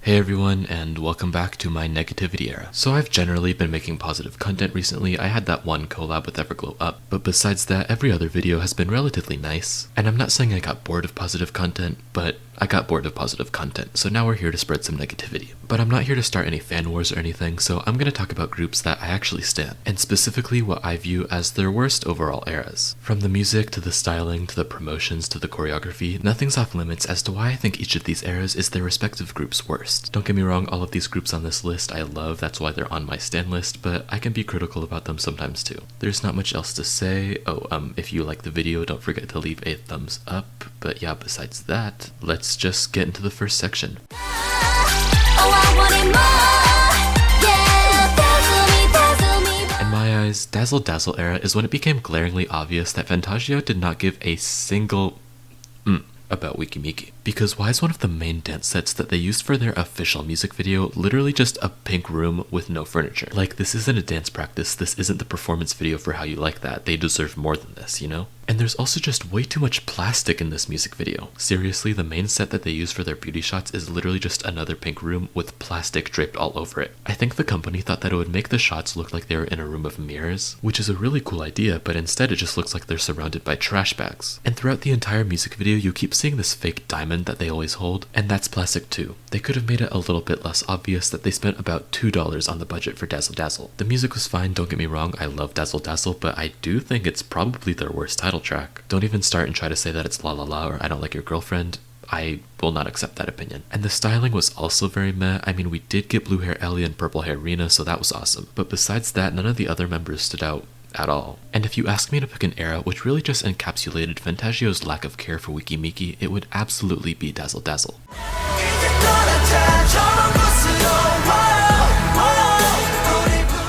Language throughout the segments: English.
Hey everyone, and welcome back to my negativity era. So I've generally been making positive content recently. I had that one collab with Everglow up, but besides that, every other video has been relatively nice. And I'm not saying I got bored of positive content, but I got bored of positive content, so now we're here to spread some negativity. But I'm not here to start any fan wars or anything, so I'm gonna talk about groups that I actually stan, and specifically what I view as their worst overall eras. From the music, to the styling, to the promotions, to the choreography, nothing's off limits as to why I think each of these eras is their respective group's worst. Don't get me wrong, all of these groups on this list I love, that's why they're on my stan list, but I can be critical about them sometimes too. There's not much else to say. If you like the video, don't forget to leave a thumbs up, but yeah, besides that, let's just get into the first section. In my eyes, Dazzle Dazzle era is when it became glaringly obvious that Fantagio did not give a single about Weki Meki, because why is one of the main dance sets that they used for their official music video literally just a pink room with no furniture? Like, this isn't a dance practice, this isn't the performance video for How You Like That, they deserve more than this, you know? And there's also just way too much plastic in this music video. Seriously, the main set that they use for their beauty shots is literally just another pink room with plastic draped all over it. I think the company thought that it would make the shots look like they were in a room of mirrors, which is a really cool idea, but instead it just looks like they're surrounded by trash bags. And throughout the entire music video, you keep seeing this fake diamond that they always hold, and that's plastic too. They could have made it a little bit less obvious that they spent about $2 on the budget for Dazzle Dazzle. The music was fine, don't get me wrong, I love Dazzle Dazzle, but I do think it's probably their worst title track. Don't even start and try to say that it's La La La or I Don't Like Your Girlfriend. I will not accept that opinion. And the styling was also very meh. I mean, we did get blue hair Ellie and purple hair Rina, so that was awesome. But besides that, none of the other members stood out at all. And if you ask me to pick an era which really just encapsulated Fantagio's lack of care for Weki Meki, it would absolutely be Dazzle Dazzle.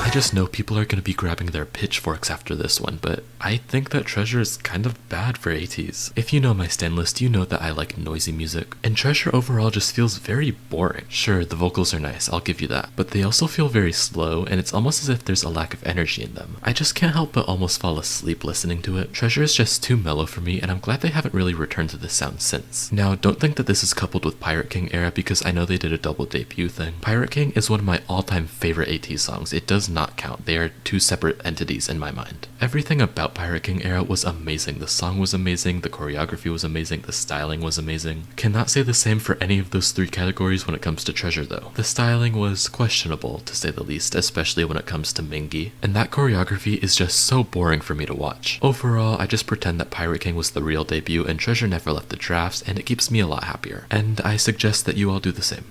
I just know people are going to be grabbing their pitchforks after this one, but I think that Treasure is kind of bad for Ateez. If you know my stan list, you know that I like noisy music, and Treasure overall just feels very boring. Sure, the vocals are nice, I'll give you that, but they also feel very slow, and it's almost as if there's a lack of energy in them. I just can't help but almost fall asleep listening to it. Treasure is just too mellow for me, and I'm glad they haven't really returned to this sound since. Now, don't think that this is coupled with Pirate King era, because I know they did a double debut thing. Pirate King is one of my all-time favorite Ateez songs. It does not count. They are two separate entities in my mind. Everything about Pirate King era was amazing. The song was amazing, the choreography was amazing, the styling was amazing. Cannot say the same for any of those three categories when it comes to Treasure though. The styling was questionable to say the least, especially when it comes to Mingi, and that choreography is just so boring for me to watch. Overall, I just pretend that Pirate King was the real debut and Treasure never left the drafts, and it keeps me a lot happier. And I suggest that you all do the same.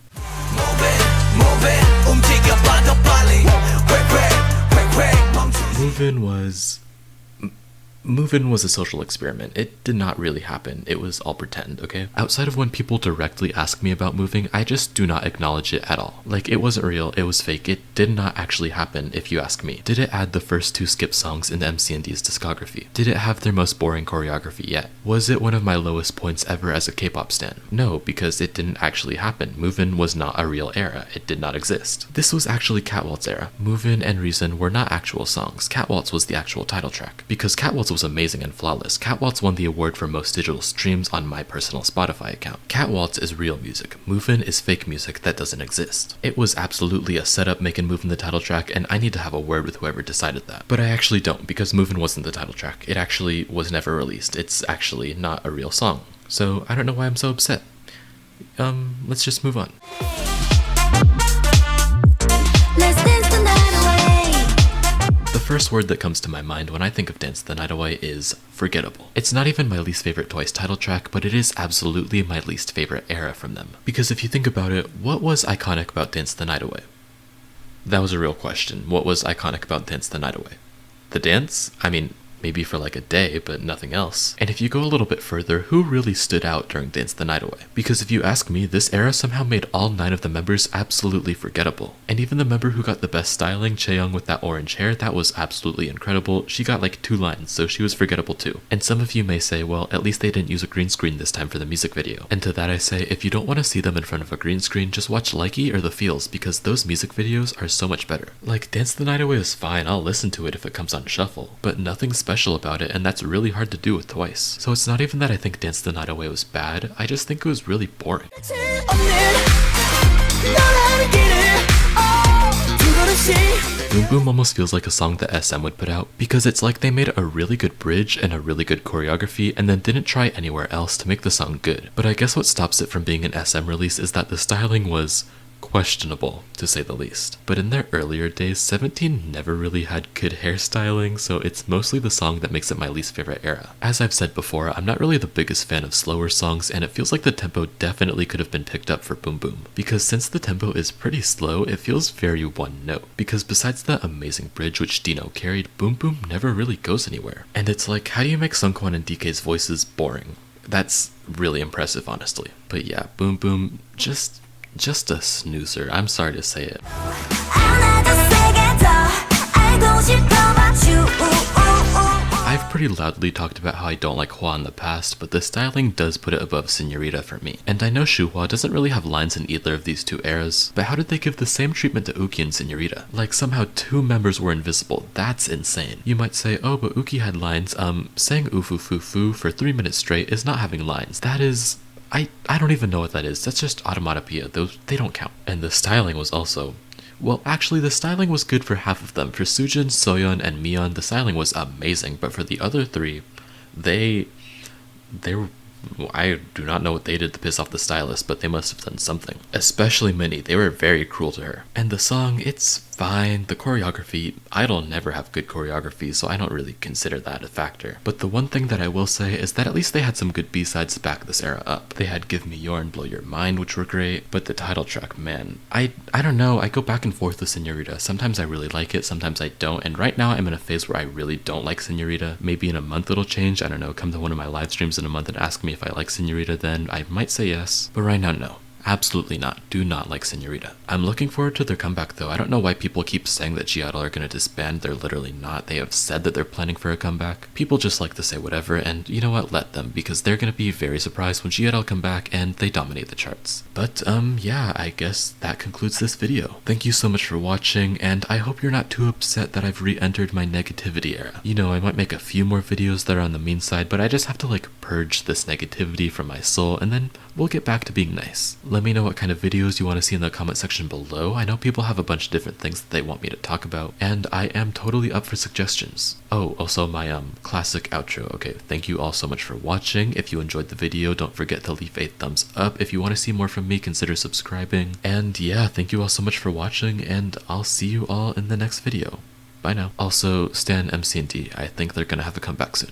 Move-In was a social experiment. It did not really happen. It was all pretend, okay? Outside of when people directly ask me about moving, I just do not acknowledge it at all. Like, it wasn't real, it was fake, it did not actually happen if you ask me. Did it add the first two skip songs in the MCND's discography? Did it have their most boring choreography yet? Was it one of my lowest points ever as a K-pop stan? No, because it didn't actually happen. Move-In was not a real era. It did not exist. This was actually Catwaltz era. Move-In and Reason were not actual songs. Catwaltz was the actual title track. Because Catwaltz was amazing and flawless. Catwaltz won the award for most digital streams on my personal Spotify account. Catwaltz is real music. Move-In is fake music that doesn't exist. It was absolutely a setup making Move-In the title track, and I need to have a word with whoever decided that. But I actually don't, because Move-In wasn't the title track. It actually was never released. It's actually not a real song. So I don't know why I'm so upset. Let's just move on. The first word that comes to my mind when I think of Dance the Night Away is forgettable. It's not even my least favorite Twice title track, but it is absolutely my least favorite era from them. Because if you think about it, what was iconic about Dance the Night Away? That was a real question. What was iconic about Dance the Night Away? The dance? I mean, maybe for like a day, but nothing else. And if you go a little bit further, who really stood out during Dance the Night Away? Because if you ask me, this era somehow made all 9 of the members absolutely forgettable. And even the member who got the best styling, Chaeyoung with that orange hair, that was absolutely incredible. She got like 2 lines, so she was forgettable too. And some of you may say, well, at least they didn't use a green screen this time for the music video. And to that I say, if you don't want to see them in front of a green screen, just watch Likey or The Feels, because those music videos are so much better. Like, Dance the Night Away is fine, I'll listen to it if it comes on shuffle, but nothing special about it, and that's really hard to do with Twice. So it's not even that I think Dance the Night Away was bad, I just think it was really boring. Boom Boom almost feels like a song that SM would put out, because it's like they made a really good bridge and a really good choreography and then didn't try anywhere else to make the song good. But I guess what stops it from being an SM release is that the styling was questionable, to say the least. But in their earlier days, 17 never really had good hairstyling, so it's mostly the song that makes it my least favorite era. As I've said before, I'm not really the biggest fan of slower songs, and it feels like the tempo definitely could have been picked up for Boom Boom. Because since the tempo is pretty slow, it feels very one note. Because besides the amazing bridge which Dino carried, Boom Boom never really goes anywhere. And it's like, how do you make Sungkwan and DK's voices boring? That's really impressive, honestly. But yeah, Boom Boom, just a snoozer. I'm sorry to say it. I've pretty loudly talked about how I don't like Hwa in the past, but the styling does put it above Señorita for me. And I know Shuhwa doesn't really have lines in either of these two eras, but how did they give the same treatment to Uki and Señorita? Like somehow two members were invisible. That's insane. You might say, oh, but Uki had lines. Saying ufu fu fu for 3 minutes straight is not having lines. That is... I don't even know what that is. That's just automatopoeia. Those, they don't count. And the styling was also... Well, actually, the styling was good for half of them. For Sujin, Soyeon, and Miyeon, the styling was amazing. But for the other three, they were... I do not know what they did to piss off the stylist, but they must have done something. Especially Minnie. They were very cruel to her. And the song, it's fine. The choreography, I-dle never have good choreography, so I don't really consider that a factor. But the one thing that I will say is that at least they had some good B-sides to back this era up. They had Give Me Your and Blow Your Mind, which were great, but the title track, man, I don't know, I go back and forth with Señorita. Sometimes I really like it, sometimes I don't, and right now I'm in a phase where I really don't like Señorita. Maybe in a month it'll change, I don't know, come to one of my live streams in a month and ask me if I like Señorita, then I might say yes, but right now, no. Absolutely not. Do not like Señorita. I'm looking forward to their comeback though. I don't know why people keep saying that I-dle are going to disband. They're literally not. They have said that they're planning for a comeback. People just like to say whatever, and you know what? Let them, because they're going to be very surprised when I-dle come back and they dominate the charts. But yeah, I guess that concludes this video. Thank you so much for watching, and I hope you're not too upset that I've re-entered my negativity era. You know, I might make a few more videos that are on the mean side, but I just have to like purge this negativity from my soul, and then we'll get back to being nice. Let me know what kind of videos you want to see in the comment section below. I know people have a bunch of different things that they want me to talk about, and I am totally up for suggestions. Oh, also my classic outro. Okay, thank you all so much for watching. If you enjoyed the video, don't forget to leave a thumbs up. If you want to see more from me, consider subscribing. And yeah, thank you all so much for watching, and I'll see you all in the next video. Bye now. Also, stan MCND. I think they're gonna have a comeback soon.